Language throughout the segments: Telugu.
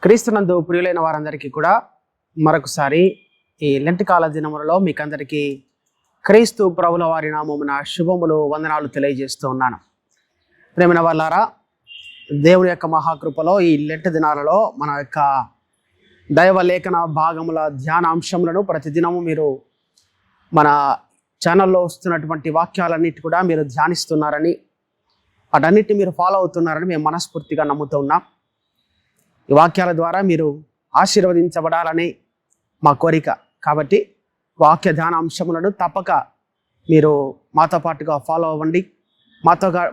క్రీస్తునందు ప్రియులైన వారందరికీ కూడా మరొకసారి ఈ లెంట్ కాల దినములలో మీకందరికీ క్రీస్తు ప్రభుల వారి నామమున శుభములు వందనాలు తెలియజేస్తూ ఉన్నాను. ప్రేమైన వాళ్ళారా, దేవుని యొక్క మహాకృపలో ఈ లెంట్ దినాలలో మన యొక్క దైవ లేఖన భాగముల ధ్యానాంశములను ప్రతిదినము మీరు మన ఛానల్లో వస్తున్నటువంటి వాక్యాలన్నిటి కూడా మీరు ధ్యానిస్తున్నారని, వాటన్నిటిని మీరు ఫాలో అవుతున్నారని మేము మనస్ఫూర్తిగా నమ్ముతూ ఉన్నాం. ఈ వాక్యాల ద్వారా మీరు ఆశీర్వదించబడాలని మా కోరిక. కాబట్టి వాక్య ధ్యానాంశములను తప్పక మీరు మాతో పాటుగా ఫాలో అవ్వండి,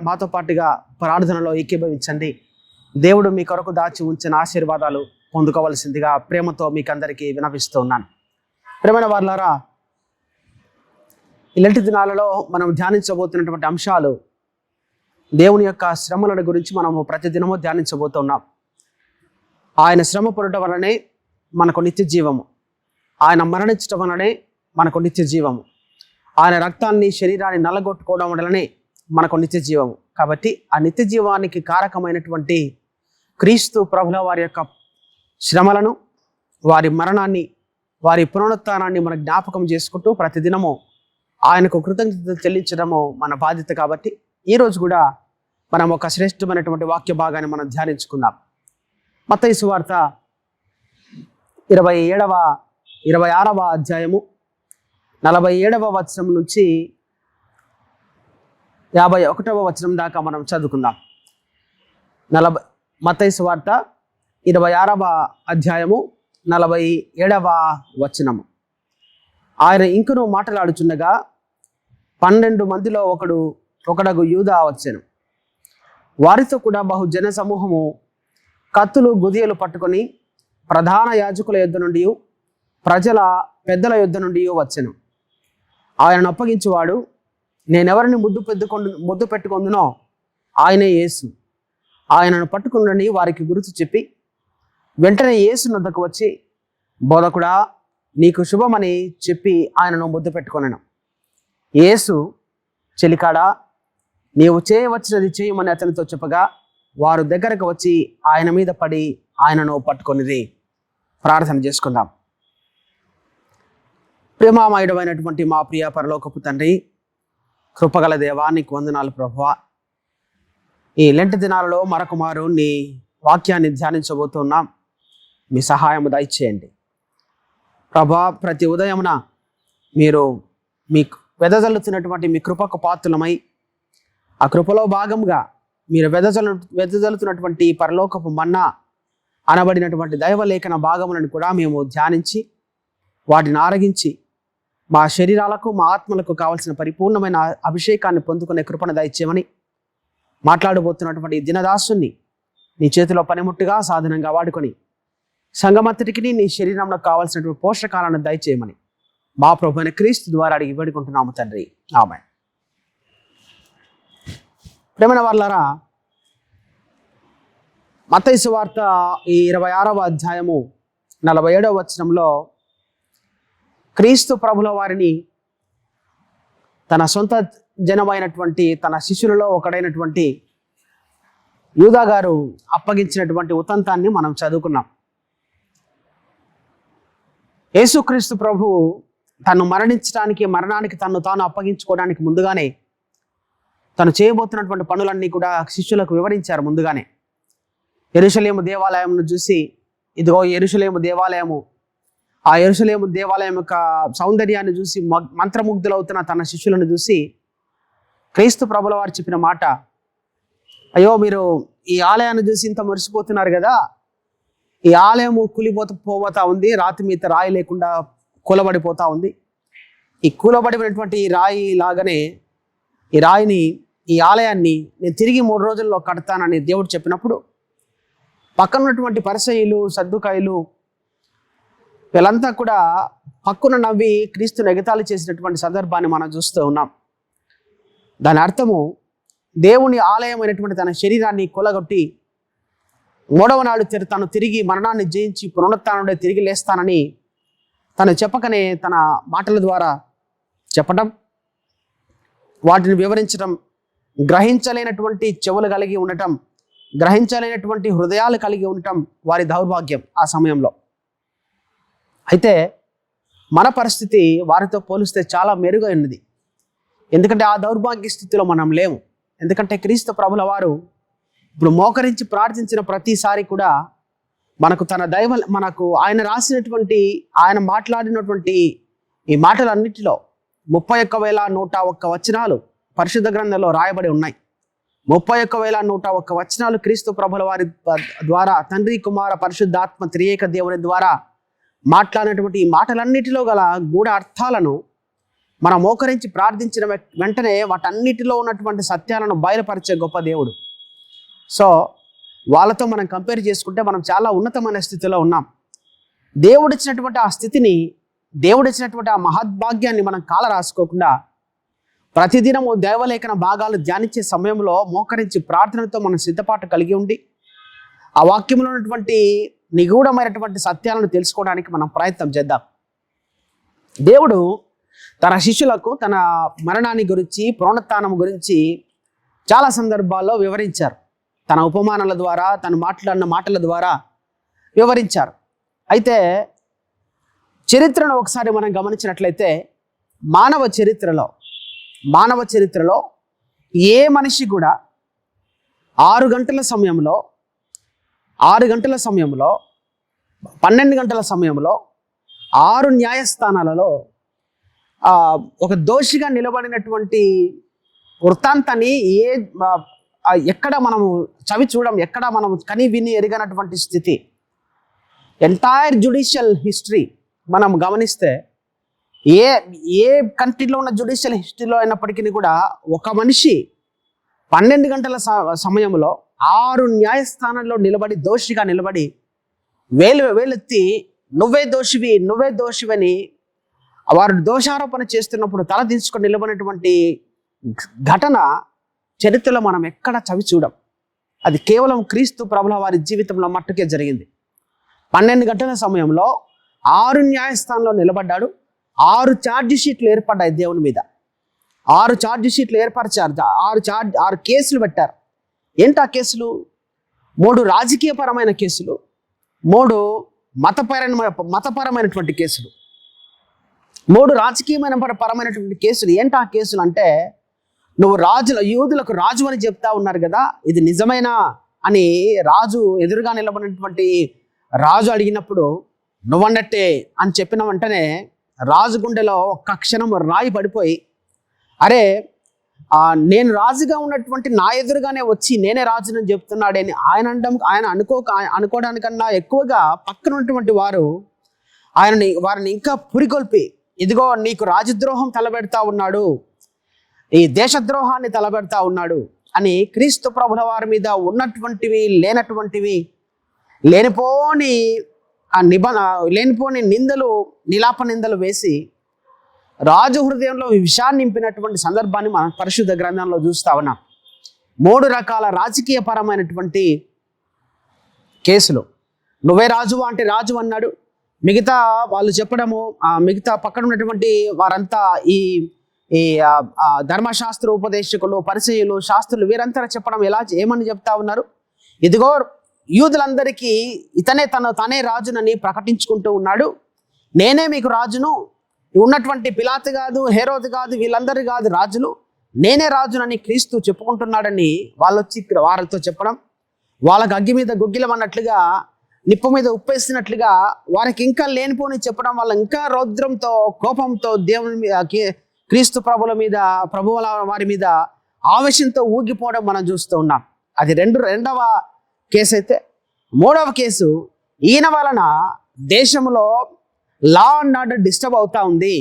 మాతో పాటుగా ప్రార్థనలో ఏకీభవించండి. దేవుడు మీ కొరకు దాచి ఉంచిన ఆశీర్వాదాలు పొందుకోవలసిందిగా ప్రేమతో మీకు అందరికీ వినపిస్తూ ఉన్నాను. ప్రేమైన వారులారా, ఇలాంటి దినాలలో మనం ధ్యానించబోతున్నటువంటి అంశాలు దేవుని యొక్క శ్రమల గురించి మనము ప్రతిదినము ధ్యానించబోతున్నాం. ఆయన శ్రమ పడటం వలనే మనకు నిత్య జీవము, ఆయన మరణించడం వలనే మనకు నిత్య జీవము, ఆయన రక్తాన్ని శరీరాన్ని నల్లగొట్టుకోవడం వలనే మనకు నిత్య జీవము. కాబట్టి ఆ నిత్య జీవానికి కారకమైనటువంటి క్రీస్తు ప్రభుల వారి యొక్క శ్రమలను, వారి మరణాన్ని, వారి పునరుత్థానాన్ని మన జ్ఞాపకం చేసుకుంటూ ప్రతిదినము ఆయనకు కృతజ్ఞతలు చెల్లించడము మన బాధ్యత. కాబట్టి ఈరోజు కూడా మనం ఒక శ్రేష్టమైనటువంటి వాక్య భాగాన్ని మనం ధ్యానించుకుందాం. మత్తయి సువార్త 26వ అధ్యాయము 47వ వచనం నుంచి 51వ వచనం దాకా మనం చదువుకుందాం. మత్తయి సువార్త 26వ అధ్యాయము 47వ వచనము. ఆయన ఇంకనూ మాట్లాడుచుండగా 12 మందిలో ఒకడగు యూదా వచ్చెను. వారితో కూడా బహుజన సమూహము కత్తులు గుదియలు పట్టుకొని ప్రధాన యాజకుల యొద్ద నుండి, ప్రజల పెద్దల యొద్ద నుండి వచ్చెను. ఆయనను అప్పగించువాడు, నేనెవరిని ముద్దు పెట్టుకొందునో ఆయనే యేసు. ఆయనను పట్టుకుని వారికి గుర్తు చెప్పి వెంటనే యేసు వద్దకు వచ్చి, బోధకుడా, నీకు శుభమని చెప్పి ఆయనను ముద్దు పెట్టుకొనెను. యేసు, చెలికాడా, నీవు చేయవచ్చినది చేయమని అతనితో చెప్పగా వారు దగ్గరకు వచ్చి ఆయన మీద పడి ఆయనను పట్టుకొనిది. ప్రార్థన చేసుకుందాం. ప్రేమామయుడమైనటువంటి మా ప్రియ పరలోకపు తండ్రి, కృపగల దేవా, నీకు వందనాలు ప్రభువా. ఈ లెంట్ దినాలలో మరొక మారు నీ వాక్యాన్ని ధ్యానించబోతున్నాం. మీ సహాయము దయచేయండి ప్రభా. ప్రతి ఉదయమున మీరు మీకు వెదజల్లుతున్నటువంటి మీ కృపకు పాత్రులమై, ఆ కృపలో భాగంగా మీరు వెదజల్లుతున్నటువంటి పరలోకపు మన్నా అనబడినటువంటి దైవలేఖన భాగములను కూడా మేము ధ్యానించి వాటిని ఆరగించి మా శరీరాలకు, మా ఆత్మలకు కావలసిన పరిపూర్ణమైన అభిషేకాన్ని పొందుకునే కృపను దయచేయమని మాట్లాడబోతున్నటువంటి దినదాసుని నీ చేతిలో పనిముట్టుగా సాధనంగా వాడుకొని సంఘమంతటికి నీ శరీరంలో కావాల్సినటువంటి పోషకాలను దయచేయమని మా ప్రభువైన క్రీస్తు ద్వారా అడిగి వేడుకుంటున్నాము తండ్రి, ఆమేన్. ప్రేమైన వాళ్ళారా, మత్తయి సువార్త 26వ అధ్యాయము 47వ వచనంలో క్రీస్తు ప్రభుల వారిని తన సొంత జనమైనటువంటి తన శిష్యులలో ఒకడైనటువంటి యూదా గారు అప్పగించినటువంటి ఉదంతాన్ని మనం చదువుకున్నాం. యేసుక్రీస్తు ప్రభు తను మరణానికి తను తాను అప్పగించుకోవడానికి ముందుగానే తను చేయబోతున్నటువంటి పనులన్నీ కూడా శిష్యులకు వివరించారు. ముందుగానే యెరూషలేము దేవాలయంను చూసి, ఇదిగో యెరూషలేము దేవాలయము, ఆ యెరూషలేము దేవాలయం యొక్క సౌందర్యాన్ని చూసి మంత్రముగ్ధులవుతున్న తన శిష్యులను చూసి క్రీస్తు ప్రభుల వారు చెప్పిన మాట, అయ్యో మీరు ఈ ఆలయాన్ని చూసి ఇంత మురిసిపోతున్నారు కదా, ఈ ఆలయము పోతా ఉంది, రాతి మీద రాయి లేకుండా కూలబడిపోతా ఉంది. ఈ కూలబడినటువంటి రాయి లాగానే ఈ రాయిని, ఈ ఆలయాన్ని నేను తిరిగి 3 రోజుల్లో కడతానని దేవుడు చెప్పినప్పుడు పక్కన ఉన్నటువంటి పరిసయ్యులు, సద్దుకాయులు వీళ్ళంతా కూడా పక్కన నవ్వి క్రీస్తుని ఎగతాళి చేసినటువంటి సందర్భాన్ని మనం చూస్తూ ఉన్నాం. దాని అర్థము, దేవుని ఆలయమైనటువంటి తన శరీరాన్ని కొలగొట్టి 3వ నాడు తను తిరిగి మరణాన్ని జయించి పునరుత్థానంలో తిరిగి లేస్తానని తను చెప్పకనే తన మాటల ద్వారా చెప్పడం, వాటిని వివరించడం, గ్రహించలేనటువంటి చెవులు కలిగి ఉండటం గ్రహించలేనటువంటి హృదయాలు కలిగి ఉండటం వారి దౌర్భాగ్యం ఆ సమయంలో. అయితే మన పరిస్థితి వారితో పోలిస్తే చాలా మెరుగై ఉన్నది. ఎందుకంటే ఆ దౌర్భాగ్య స్థితిలో మనం లేము. ఎందుకంటే క్రీస్తు ప్రభుల వారు ఇప్పుడు మోకరించి ప్రార్థించిన ప్రతిసారి కూడా మనకు ఆయన రాసినటువంటి, ఆయన మాట్లాడినటువంటి ఈ మాటలన్నిటిలో 31,101 వచనాలు పరిశుద్ధ గ్రంథంలో రాయబడి ఉన్నాయి. 31,101 వచనాలు క్రీస్తు ప్రభుల వారి ద్వారా తండ్రి, కుమార, పరిశుద్ధాత్మ త్రియేక దేవుని ద్వారా మాట్లాడినటువంటి ఈ మాటలన్నిటిలో గల గూఢ అర్థాలను మనం మోకరించి ప్రార్థించిన వెంటనే వాటన్నిటిలో ఉన్నటువంటి సత్యాలను బయలుపరిచే గొప్ప దేవుడు. సో వాళ్ళతో మనం కంపేర్ చేసుకుంటే మనం చాలా ఉన్నతమైన స్థితిలో ఉన్నాం. దేవుడిచ్చినటువంటి ఆ స్థితిని, దేవుడిచ్చినటువంటి ఆ మహద్భాగ్యాన్ని మనం కాల రాసుకోకుండా ప్రతిదినము దైవలేఖన భాగాలు ధ్యానించే సమయంలో మోకరించి ప్రార్థనతో మనం సిద్ధపాటు కలిగి ఉండి ఆ వాక్యంలో ఉన్నటువంటి నిగూఢమైనటువంటి సత్యాలను తెలుసుకోవడానికి మనం ప్రయత్నం చేద్దాం. దేవుడు తన శిష్యులకు తన మరణాన్ని గురించి, పునరుత్థానం గురించి చాలా సందర్భాల్లో వివరించారు. తన ఉపమానాల ద్వారా, తను మాట్లాడిన మాటల ద్వారా వివరించారు. అయితే చరిత్రను ఒకసారి మనం గమనించినట్లయితే మానవ చరిత్రలో ఏ మనిషి కూడా 6 గంటల సమయంలో 12 గంటల సమయంలో 6 న్యాయస్థానాలలో ఒక దోషిగా నిలబడినటువంటి వృత్తాంతాన్ని ఎక్కడ మనము చవి చూడం, ఎక్కడ మనం కని విని ఎరగనటువంటి స్థితి. ఎంటైర్ జ్యుడిషియల్ హిస్టరీ మనం గమనిస్తే ఏ కంట్రీలో ఉన్న జ్యుడిషియల్ హిస్టరీలో అయినప్పటికీ కూడా ఒక మనిషి 12 గంటల సమయంలో 6 న్యాయస్థానాల్లో నిలబడి, దోషిగా నిలబడి వేలెత్తి నువ్వే దోషివని వారు దోషారోపణ చేస్తున్నప్పుడు తల దించుకొని నిలబడినటువంటి ఘటన చరిత్రలో మనం ఎక్కడ చవి చూడం. అది కేవలం క్రీస్తు ప్రభుల వారి జీవితంలో మట్టుకే జరిగింది. 12 గంటల సమయంలో 6 న్యాయస్థానంలో నిలబడ్డాడు. 6 ఛార్జ్ షీట్లు ఏర్పడ్డాయి దేవుని మీద. 6 ఛార్జ్ షీట్లు ఏర్పరిచారు. 6 కేసులు పెట్టారు. ఏంటి ఆ కేసులు? 3 రాజకీయపరమైన కేసులు, 3 మతపరమైనటువంటి కేసులు. 3 రాజకీయపరమైనటువంటి కేసులు. ఏంటి ఆ కేసులు అంటే, నువ్వు యూదులకు రాజు అని చెప్తా ఉన్నారు కదా, ఇది నిజమేనా అని రాజు ఎదురుగా నిలబడినటువంటి రాజు అడిగినప్పుడు నువ్వన్నట్టే అని చెప్పిన వెంటనే రాజు గుండెలో ఒక్క క్షణం రాయి పడిపోయి, అరే నేను రాజుగా ఉన్నటువంటి నా ఎదురుగానే వచ్చి నేనే రాజునని చెప్తున్నాడని ఆయన అనుకోవడానికన్నా ఎక్కువగా పక్కన ఉన్నటువంటి వారిని ఇంకా పురికొల్పి, ఇదిగో నీకు రాజద్రోహం తలబెడతా ఉన్నాడు, ఈ దేశద్రోహాన్ని తలబెడతా ఉన్నాడు అని క్రీస్తు ప్రభుల వారి మీద ఉన్నటువంటివి లేనటువంటివి లేనిపోని నిందలు, నిలాప నిందలు వేసి రాజు హృదయంలో విషాన్ని నింపినటువంటి సందర్భాన్ని మనం పరిశుద్ధ గ్రంథంలో చూస్తా ఉన్నాం. 3 రకాల రాజకీయపరమైనటువంటి కేసులు. నువ్వే రాజు అంటే రాజు అన్నాడు. మిగతా వాళ్ళు చెప్పడము, మిగతా పక్కన ఉన్నటువంటి వారంతా ఈ ధర్మశాస్త్ర ఉపదేశకులు, పరిసయ్యులు, శాస్త్రులు వీరంతా చెప్పడం ఏమని చెప్తా ఉన్నారు? ఇదిగో యూదులందరికీ తనే రాజునని ప్రకటించుకుంటూ ఉన్నాడు. నేనే మీకు రాజును, ఉన్నటువంటి పిలాతు కాదు, హేరోదు కాదు, వీళ్ళందరూ కాదు రాజులు, నేనే రాజునని క్రీస్తు చెప్పుకుంటున్నాడని వారితో చెప్పడం, వాళ్ళకి అగ్గి మీద గుగ్గిలం అన్నట్లుగా, నిప్పు మీద ఉప్పేసినట్లుగా వారికి ఇంకా లేనిపోని చెప్పడం వల్ల ఇంకా రౌద్రంతో, కోపంతో దేవుని మీద, క్రీస్తు ప్రభువుల వారి మీద ఆవేశంతో ఊగిపోవడం మనం చూస్తూ ఉన్నాం. అది రెండవ కేసు. అయితే 3వ కేసు, ఈయన వలన దేశంలో లా అండ్ ఆర్డర్ డిస్టర్బ్ అవుతా ఉంది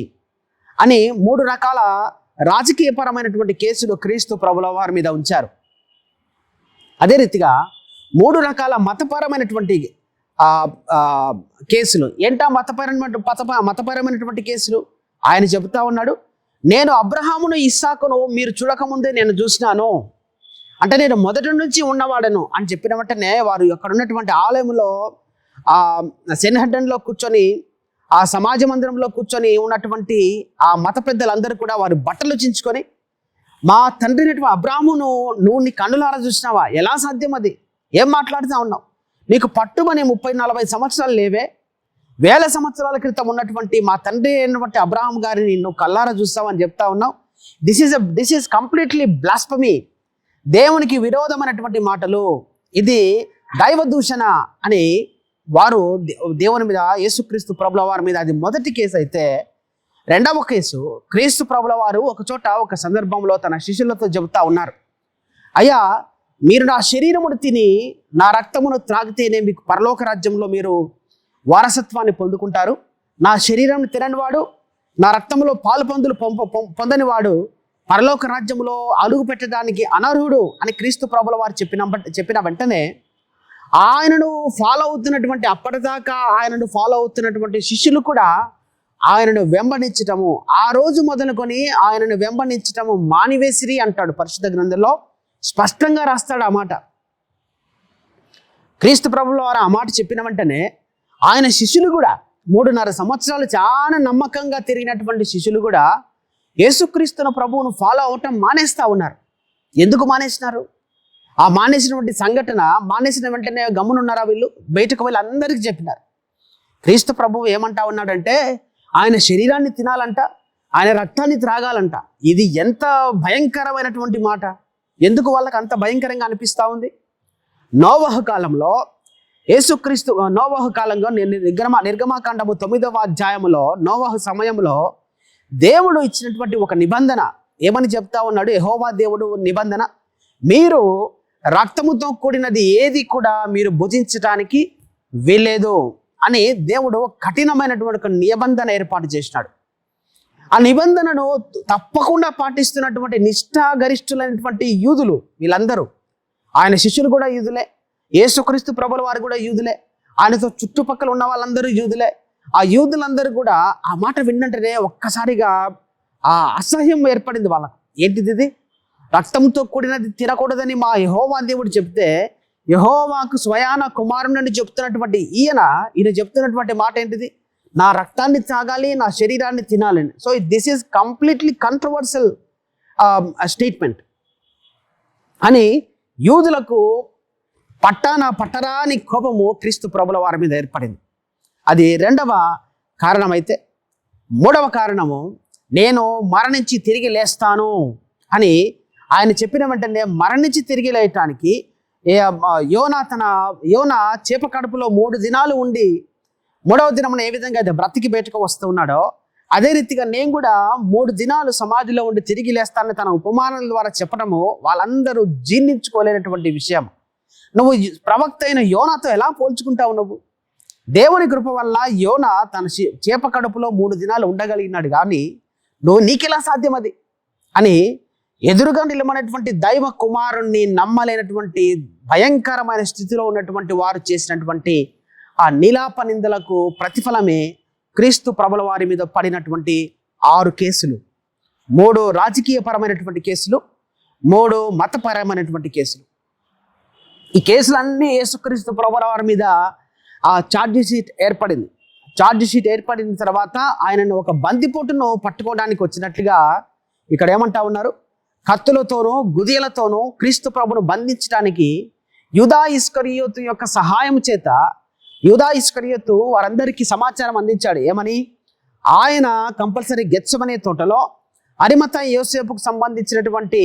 అని 3 రకాల రాజకీయపరమైనటువంటి కేసులు క్రీస్తు ప్రభుల వారి మీద ఉంచారు. అదే రీతిగా 3 రకాల మతపరమైనటువంటి కేసులు. ఏంటా మతపరమైనటువంటి కేసులు? ఆయన చెబుతా ఉన్నాడు, నేను అబ్రహామును, ఇస్సాకును మీరు చూడకముందే నేను చూసినాను, అంటే నేను మొదటి నుంచి ఉన్నవాడను అని చెప్పిన వెంటనే వారు అక్కడ ఉన్నటువంటి ఆలయంలో సెన్హెడ్డన్లో కూర్చొని, ఆ సమాజ మందిరంలో కూర్చొని ఉన్నటువంటి ఆ మత పెద్దలందరూ కూడా వారి బట్టలు చించుకొని, మా తండ్రినటువంటి అబ్రాహామును నువ్వు నీ కన్నులారా చూసినావా? ఎలా సాధ్యం అది? ఏం మాట్లాడుతూ ఉన్నావు? నీకు పట్టుమని 30-40 సంవత్సరాలు లేవే? 1000 సంవత్సరాల క్రితం ఉన్నటువంటి మా తండ్రి అయినటువంటి అబ్రహాం గారిని నువ్వు కల్లారా చూస్తావని చెప్తా ఉన్నావు. This is completely blasphemy. దేవునికి విరోధమైనటువంటి మాటలు, ఇది దైవ దూషణ అని వారు దేవుని మీద, యేసుక్రీస్తు ప్రభుల వారి మీద, అది మొదటి కేసు అయితే, రెండవ కేసు క్రీస్తు ప్రభుల వారు ఒక చోట ఒక సందర్భంలో తన శిష్యులతో చెబుతా ఉన్నారు, అయ్యా మీరు నా శరీరమును తిని నా రక్తమును త్రాగితేనే మీకు పరలోక రాజ్యంలో మీరు వారసత్వాన్ని పొందుకుంటారు. నా శరీరం తిననివాడు, నా రక్తంలో పాలు పొందని వాడు పరలోక రాజ్యంలో అడుగు పెట్టడానికి అనర్హుడు అని క్రీస్తు ప్రభుల వారు చెప్పిన వెంటనే ఆయనను ఫాలో అవుతున్నటువంటి, అప్పటిదాకా ఆయనను ఫాలో అవుతున్నటువంటి శిష్యులు కూడా ఆయనను వెంబడించటము, ఆ రోజు మొదలుకొని ఆయనను వెంబడించటము మానివేసిరి అంటాడు పరిశుద్ధ గ్రంథంలో, స్పష్టంగా రాస్తాడు ఆ మాట. క్రీస్తు ప్రభుల వారు ఆ మాట చెప్పిన వెంటనే ఆయన శిష్యులు కూడా 3.5 సంవత్సరాలు చాలా నమ్మకంగా తిరిగినటువంటి శిష్యులు కూడా యేసుక్రీస్తున ప్రభువును ఫాలో అవటం మానేస్తూ ఉన్నారు. ఎందుకు మానేసినారు? ఆ మానేసినటువంటి సంఘటన, మానేసిన వెంటనే గమ్మునున్నారా వీళ్ళు? బయటకు వెళ్ళి అందరికీ చెప్పినారు. క్రీస్తు ప్రభువు ఏమంటా ఉన్నాడంటే ఆయన శరీరాన్ని తినాలంట, ఆయన రక్తాన్ని త్రాగాలంట. ఇది ఎంత భయంకరమైనటువంటి మాట! ఎందుకు వాళ్ళకి అంత భయంకరంగా అనిపిస్తూ ఉంది? నోవహు కాలంలో యేసుక్రీస్తు, నోవహు కాలంలో నిర్గమాకాండము 9వ అధ్యాయములో నోవహు సమయంలో దేవుడు ఇచ్చినటువంటి ఒక నిబంధన ఏమని చెప్తా ఉన్నాడు? యెహోవా దేవుడు నిబంధన, మీరు రక్తముతో కూడినది ఏది కూడా మీరు భుజించడానికి వీల్లేదు అని దేవుడు కఠినమైనటువంటి ఒక నిబంధన ఏర్పాటు చేసినాడు. ఆ నిబంధనను తప్పకుండా పాటిస్తున్నటువంటి నిష్ఠాగరిష్ఠులైనటువంటి యూదులు వీళ్ళందరూ, ఆయన శిష్యులు కూడా యూదులే, యేసుక్రీస్తు ప్రభుల వారు కూడా యూదులే, ఆయనతో చుట్టుపక్కల ఉన్న వాళ్ళందరూ యూదులే. ఆ యూదులందరూ కూడా ఆ మాట విన్నంటనే ఒక్కసారిగా ఆ అసహ్యం ఏర్పడింది వాళ్ళకు. ఏంటిది ఇది? రక్తంతో కూడినది తినకూడదని మా యెహోవా దేవుడు చెప్తే, యెహోవాకు స్వయాన కుమారుని చెప్తున్నటువంటి ఈయన చెప్తున్నటువంటి మాట ఏంటిది? నా రక్తాన్ని తాగాలి, నా శరీరాన్ని తినాలని. So this is completely controversial statement అని యూదులకు పట్టరాని కోపము క్రీస్తు ప్రభుల వారి మీద ఏర్పడింది. అది రెండవ కారణం. అయితే మూడవ కారణము, నేను మరణించి తిరిగి లేస్తాను అని ఆయన చెప్పిన వెంటనే మరణించి తిరిగి లేయటానికి యోనా చేప కడుపులో 3 దినాలు ఉండి 3వ దినమున ఏ విధంగా అయితే బ్రతికి బయటకు వస్తూ ఉన్నాడో, అదే రీతిగా నేను కూడా 3 దినాలు సమాధిలో ఉండి తిరిగి లేస్తానని తన ఉపమానాల ద్వారా చెప్పడము వాళ్ళందరూ జీర్ణించుకోలేనటువంటి విషయం. నువ్వు ప్రవక్త అయిన యోనాతో ఎలా పోల్చుకుంటావు? నువ్వు దేవుని కృప వల్ల యోనా తన చేప కడుపులో 3 దినాలు ఉండగలిగినాడు, కానీ నీకెలా సాధ్యం అది అని ఎదురుగా నిలబడినటువంటి దైవ కుమారుణ్ణి నమ్మలేనటువంటి భయంకరమైన స్థితిలో ఉన్నటువంటి వారు చేసినటువంటి ఆ నీలాప నిందలకు ప్రతిఫలమే క్రీస్తు ప్రభుల వారి మీద పడినటువంటి 6 కేసులు. 3 రాజకీయపరమైనటువంటి కేసులు, 3 మతపరమైనటువంటి కేసులు. ఈ కేసులన్నీ యేసుక్రీస్తు ప్రభుల వారి మీద ఆ ఛార్జ్ షీట్ ఏర్పడింది. ఛార్జ్ షీట్ ఏర్పడిన తర్వాత ఆయనను ఒక బందిపోటును పట్టుకోవడానికి వచ్చినట్లుగా ఇక్కడ ఏమంటా ఉన్నారు? కత్తులతోనూ గుదియలతోనూ క్రీస్తు ప్రభును బంధించడానికి యూదా ఇస్కరియోతు యొక్క సహాయం చేత యూదా ఇస్కరియోతు వారందరికీ సమాచారం అందించాడు. ఏమని? ఆయన కంపల్సరీ గెత్సెమనే తోటలో, అరిమత యోసేపుకు సంబంధించినటువంటి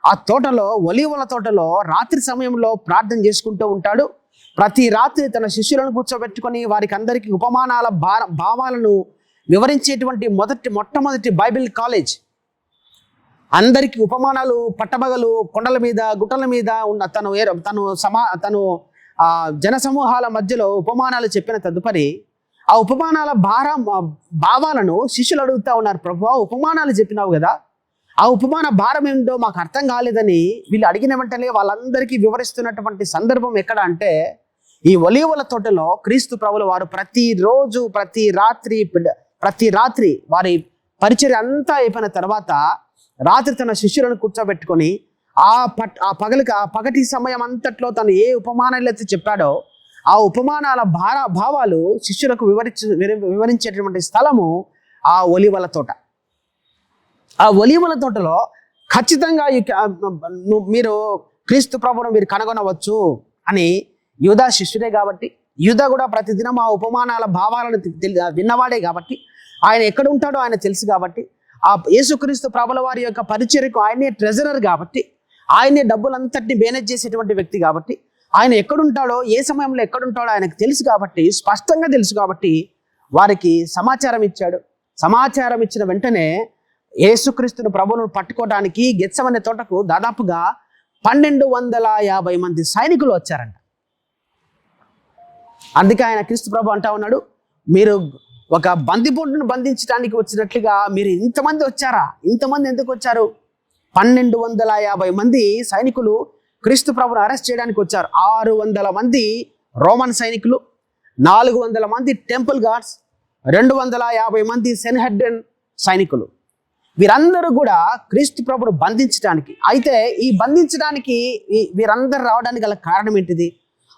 ఆ తోటలో, ఒలీవల తోటలో రాత్రి సమయంలో ప్రార్థన చేసుకుంటూ ఉంటాడు. ప్రతి రాత్రి తన శిష్యులను కూర్చోబెట్టుకొని వారికి అందరికీ ఉపమానాల భావాలను వివరించేటువంటి మొట్టమొదటి బైబిల్ కాలేజ్. అందరికీ ఉపమానాలు పట్టబగలు కొండల మీద గుట్టల మీద ఉన్న తను జన సమూహాల మధ్యలో ఉపమానాలు చెప్పిన తదుపరి ఆ ఉపమానాల భావాలను శిష్యులు అడుగుతూ ఉన్నారు. ప్రభువా, ఉపమానాలు చెప్పినావు కదా, ఆ ఉపమాన భారం ఏంటో మాకు అర్థం కాలేదని వీళ్ళు అడిగిన వెంటనే వాళ్ళందరికీ వివరిస్తున్నటువంటి సందర్భం ఎక్కడ అంటే, ఈ ఒలీవల తోటలో క్రీస్తు ప్రభుల వారు ప్రతిరోజు ప్రతి రాత్రి వారి పరిచర్య అంతా అయిపోయిన తర్వాత రాత్రి తన శిష్యులను కూర్చోబెట్టుకొని ఆ పగటి సమయం అంతట్లో తను ఏ ఉపమానాలు అయితే చెప్పాడో ఆ ఉపమానాల భావాలు శిష్యులకు వివరించేటటువంటి స్థలము ఆ ఒలీవల తోట. ఆ ఒలీవల తోటలో ఖచ్చితంగా మీరు క్రీస్తు ప్రభువును మీరు కనుగొనవచ్చు అని యూదా శిష్యుడే కాబట్టి, యూదా కూడా ప్రతిదినం ఆ ఉపమానాల భావాలను విన్నవాడే కాబట్టి, ఆయన ఎక్కడ ఉంటాడో ఆయన తెలుసు కాబట్టి, ఆ యేసుక్రీస్తు ప్రభుల వారి యొక్క పరిచర్యకు ఆయనే ట్రెజరర్ కాబట్టి, ఆయనే డబ్బులంతటిని మేనేజ్ చేసేటువంటి వ్యక్తి కాబట్టి, ఆయన ఎక్కడుంటాడో ఏ సమయంలో ఎక్కడుంటాడో ఆయనకు తెలుసు కాబట్టి, స్పష్టంగా తెలుసు కాబట్టి వారికి సమాచారం ఇచ్చాడు. సమాచారం ఇచ్చిన వెంటనే యేసుక్రీస్తును ప్రభువును పట్టుకోవడానికి గెత్సెమనే తోటకు దాదాపుగా 1250 మంది సైనికులు వచ్చారంట. అందుకే ఆయన క్రీస్తు ప్రభు అంటా ఉన్నాడు, మీరు ఒక బందిపోటును బంధించడానికి వచ్చినట్లుగా మీరు ఇంతమంది వచ్చారా? ఇంతమంది ఎందుకు వచ్చారు? 1250 మంది సైనికులు క్రీస్తు ప్రభును అరెస్ట్ చేయడానికి వచ్చారు. 600 మంది రోమన్ సైనికులు, 400 మంది టెంపుల్ గార్డ్స్, 250 మంది సెన్హెడ్రన్ సైనికులు, వీరందరూ కూడా క్రీస్తు ప్రభును బంధించడానికి. అయితే ఈ బంధించడానికి వీరందరూ రావడానికి గల కారణం ఏంటిది?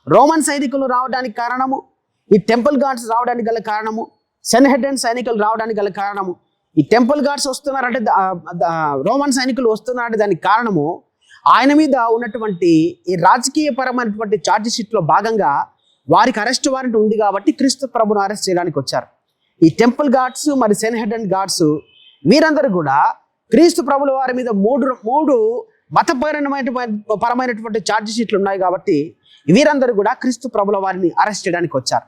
రోమన్ సైనికులు రావడానికి కారణము, ఈ టెంపుల్ గార్డ్స్ రావడానికి గల కారణము, సెన్హెడ్రన్ సైనికులు రావడానికి గల కారణము, ఈ టెంపుల్ గార్డ్స్ వస్తున్నారంటే, రోమన్ సైనికులు వస్తున్నారంటే దానికి కారణము ఆయన మీద ఉన్నటువంటి ఈ రాజకీయపరమైనటువంటి ఛార్జ్ షీట్లో భాగంగా వారికి అరెస్ట్ వారెంట్ ఉంది కాబట్టి క్రీస్తు ప్రభును అరెస్ట్ చేయడానికి వచ్చారు. ఈ టెంపుల్ గార్డ్స్ మరి సెన్హెడ్రన్ గార్డ్స్ వీరందరూ కూడా క్రీస్తు ప్రభుల వారి మీద మూడు మతపరమైనటువంటి ఛార్జ్ షీట్లు ఉన్నాయి కాబట్టి వీరందరూ కూడా క్రీస్తు ప్రభుల వారిని అరెస్ట్ చేయడానికి వచ్చారు.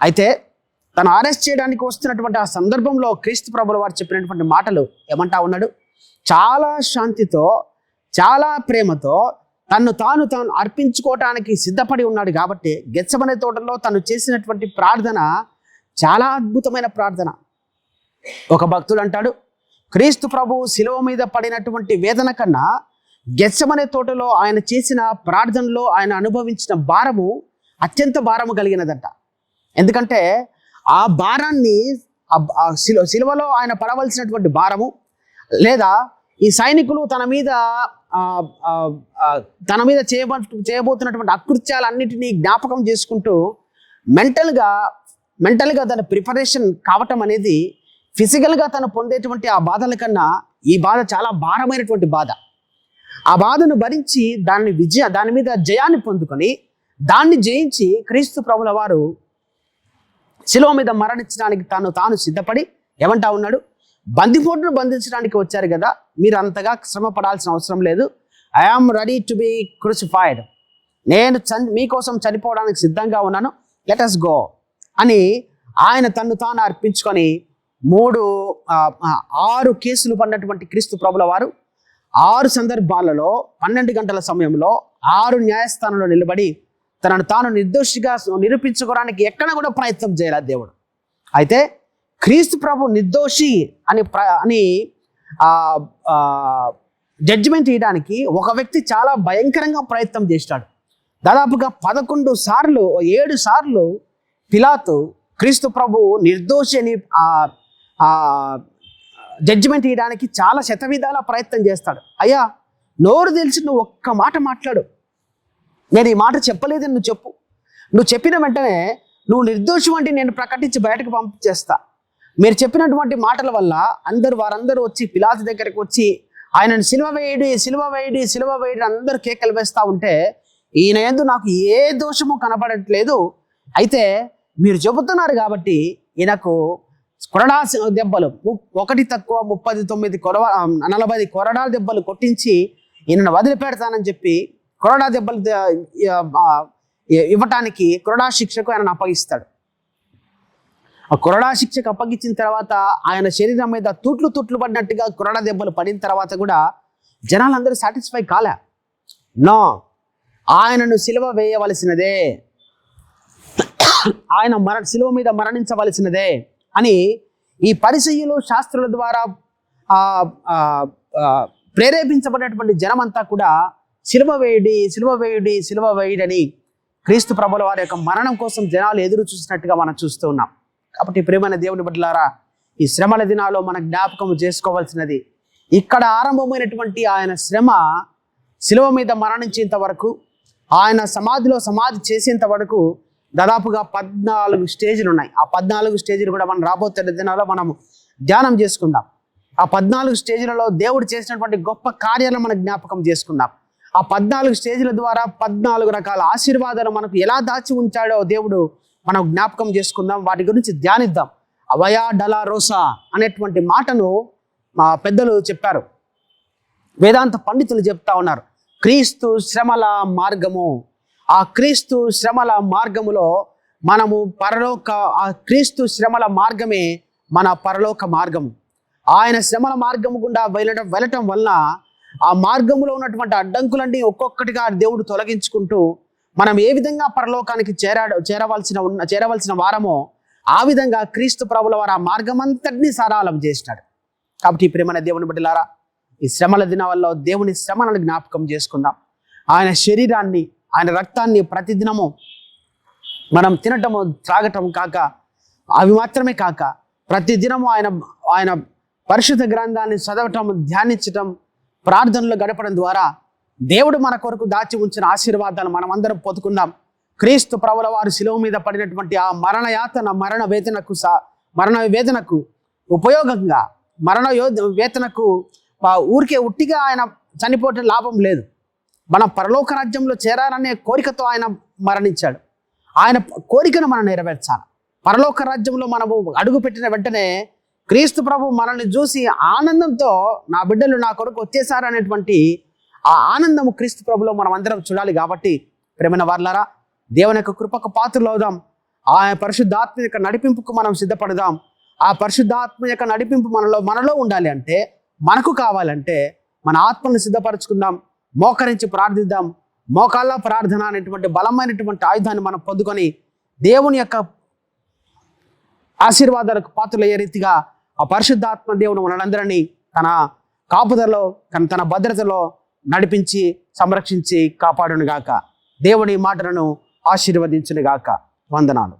అయితే తను అరెస్ట్ చేయడానికి వస్తున్నటువంటి ఆ సందర్భంలో క్రీస్తు ప్రభుల వారు చెప్పినటువంటి మాటలు ఏమంటా ఉన్నాడు? చాలా శాంతితో, చాలా ప్రేమతో తాను అర్పించుకోవటానికి సిద్ధపడి ఉన్నాడు కాబట్టి గెత్సెమనే తోటలో తను చేసినటువంటి ప్రార్థన చాలా అద్భుతమైన ప్రార్థన. ఒక భక్తుడు అంటాడు, క్రీస్తు ప్రభు శిలువ మీద పడినటువంటి వేదన కన్నా గెత్సెమనే తోటలో ఆయన చేసిన ప్రార్థనలో ఆయన అనుభవించిన భారము అత్యంత భారము కలిగినదంట. ఎందుకంటే ఆ భారాన్ని శిలువలో ఆయన పడవలసినటువంటి భారము, లేదా ఈ సైనికులు తన మీద చేయబోతున్నటువంటి అకృత్యాలన్నిటినీ జ్ఞాపకం చేసుకుంటూ మెంటల్గా తన ప్రిపరేషన్ కావటం అనేది ఫిజికల్గా తను పొందేటువంటి ఆ బాధల కన్నా ఈ బాధ చాలా భారమైనటువంటి బాధ. ఆ బాధను భరించి దాని మీద జయాన్ని పొందుకొని దాన్ని జయించి క్రీస్తు ప్రభుల వారు శిలువ మీద మరణించడానికి తాను సిద్ధపడి ఏమంటా ఉన్నాడు? బందిపోటును బంధించడానికి వచ్చారు కదా, మీరు అంతగా శ్రమ పడాల్సిన అవసరం లేదు. I am ready to be crucified, నేను మీకోసం చనిపోవడానికి సిద్ధంగా ఉన్నాను, లెట్ us గో అని ఆయన తాను అర్పించుకొని 6 కేసులు పడినటువంటి క్రీస్తు ప్రభుల వారు 6 సందర్భాలలో 12 గంటల సమయంలో 6 న్యాయస్థానంలో నిలబడి తాను నిర్దోషిగా నిరూపించుకోవడానికి ఎక్కడ కూడా ప్రయత్నం చేయలేదు దేవుడు. అయితే క్రీస్తు ప్రభు నిర్దోషి అని జడ్జిమెంట్ ఇవ్వడానికి ఒక వ్యక్తి చాలా భయంకరంగా ప్రయత్నం చేస్తాడు. దాదాపుగా 7 సార్లు పిలాతు క్రీస్తు ప్రభు నిర్దోషి అని జడ్జిమెంట్ ఇవ్వడానికి చాలా శతవిధాల ప్రయత్నం చేస్తాడు. అయ్యా, నోరు తెలిసి నువ్వు ఒక్క మాట మాట్లాడు, నేను ఈ మాట చెప్పలేదని నువ్వు చెప్పు, నువ్వు చెప్పిన వెంటనే నువ్వు నిర్దోషం అంటే నేను ప్రకటించి బయటకు పంపించేస్తా. మీరు చెప్పినటువంటి మాటల వల్ల వారందరూ వచ్చి పిలాతు దగ్గరికి వచ్చి ఆయనను సిలువ వేయడి అందరూ కేకలు వేస్తూ ఉంటే ఈయన యందు నాకు ఏ దోషము కనపడట్లేదు. అయితే మీరు చెబుతున్నారు కాబట్టి ఈయనకు కొరడా దెబ్బలు 1 తక్కువ 40 కొరడా దెబ్బలు కొట్టించి ఈయనను వదిలిపెడతానని చెప్పి కొరడా దెబ్బలు ఇవ్వటానికి కొరడా శిక్షకు ఆయనను అప్పగిస్తాడు. ఆ కొరడా శిక్షకు అప్పగించిన తర్వాత ఆయన శరీరం మీద తుట్లు పడినట్టుగా కొరడా దెబ్బలు పడిన తర్వాత కూడా జనాలందరూ సాటిస్ఫై కాలే. నో, ఆయనను సిలువ వేయవలసినదే, ఆయన శిలువ మీద మరణించవలసినదే అని ఈ పరిసయ్యులు శాస్త్రుల ద్వారా ప్రేరేపించబడినటువంటి జనమంతా కూడా సిలువ వేయుడని క్రీస్తు ప్రభుల వారి యొక్క మరణం కోసం జనాలు ఎదురు చూసినట్టుగా మనం చూస్తూ ఉన్నాం. కాబట్టి ప్రియమైన దేవుని బిడ్డలారా, ఈ శ్రమల దినాల్లో మనం జ్ఞాపకం చేసుకోవాల్సినది ఇక్కడ ఆరంభమైనటువంటి ఆయన శ్రమ శిలువ మీద మరణించేంత వరకు, ఆయన సమాధి చేసేంత వరకు దాదాపుగా 14 స్టేజ్లు ఉన్నాయి. ఆ 14 స్టేజ్లు కూడా మనం రాబోతున్న దినాల్లో మనం ధ్యానం చేసుకుందాం. ఆ 14 స్టేజ్లలో దేవుడు చేసినటువంటి గొప్ప కార్యాలను మనం జ్ఞాపకం చేసుకుందాం. ఆ 14 స్టేజ్ల ద్వారా 14 రకాల ఆశీర్వాదాలు మనకు ఎలా దాచి ఉంచాడో దేవుడు మనం జ్ఞాపకం చేసుకుందాం, వాటి గురించి ధ్యానిద్దాం. అవయా డలా రోసా అనేటువంటి మాటను మా పెద్దలు చెప్పారు, వేదాంత పండితులు చెప్తా ఉన్నారు. క్రీస్తు శ్రమల మార్గము. ఆ క్రీస్తు శ్రమల మార్గములో మనము ఆ క్రీస్తు శ్రమల మార్గమే మన పరలోక మార్గము. ఆయన శ్రమల మార్గము గుండా వెళ్ళటం వలన ఆ మార్గంలో ఉన్నటువంటి అడ్డంకులన్నీ ఒక్కొక్కటిగా దేవుడు తొలగించుకుంటూ మనం ఏ విధంగా పరలోకానికి చేరవలసిన వారమో ఆ విధంగా క్రీస్తు ప్రభుల వారు ఆ మార్గం అంతటినీ సరళం చేసినాడు. కాబట్టి ప్రియమైన దేవుని బిడ్డలారా, ఈ శ్రమల దినాల్లో దేవుని శ్రమలను జ్ఞాపకం చేసుకుందాం. ఆయన శరీరాన్ని, ఆయన రక్తాన్ని ప్రతిదినము మనం తినటము త్రాగటం కాక, అవి మాత్రమే కాక ప్రతిదినము ఆయన పరిశుద్ధ గ్రంథాన్ని చదవటం, ధ్యానించటం, ప్రార్థనలు గడపడం ద్వారా దేవుడు మన కొరకు దాచి ఉంచిన ఆశీర్వాదాలు మనం అందరం పొందుకుందాం. క్రీస్తు ప్రభుల వారు శిలువ మీద పడినటువంటి ఆ మరణ వేదనకు ఉపయోగంగా, వేతనకు ఊరికే ఉట్టిగా ఆయన చనిపోవటం లాభం లేదు. మన పరలోక రాజ్యంలో చేరాలనే కోరికతో ఆయన మరణించాడు. ఆయన కోరికను మనం నెరవేర్చాలి. పరలోక రాజ్యంలో మనము అడుగు పెట్టిన వెంటనే క్రీస్తు ప్రభు మనల్ని చూసి ఆనందంతో నా బిడ్డలు నా కొరకు వచ్చేసారు అనేటువంటి ఆ ఆనందము క్రీస్తు ప్రభులో మనం అందరం చూడాలి. కాబట్టి ప్రేమైన వారలారా, దేవుని యొక్క కృపకు పాత్రలు అవుదాం. ఆ పరిశుద్ధాత్మ యొక్క నడిపింపుకు మనం సిద్ధపడదాం. ఆ పరిశుద్ధాత్మ యొక్క నడిపింపు మనలో ఉండాలి అంటే, మనకు కావాలంటే మన ఆత్మను సిద్ధపరచుకుందాం, మోకరించి ప్రార్థిద్దాం. మోకాళ్ళ ప్రార్థన అనేటువంటి బలమైనటువంటి ఆయుధాన్ని మనం పొందుకొని దేవుని యొక్క ఆశీర్వాదాలకు పాత్రలయ్యే రీతిగా ఆ పరిశుద్ధాత్మ దేవుడు మనందరినీ తన కాపుదలలో, తన భద్రతలో నడిపించి సంరక్షించి కాపాడును గాక. దేవుని మాటలను ఆశీర్వదించును గాక. వందనాలు.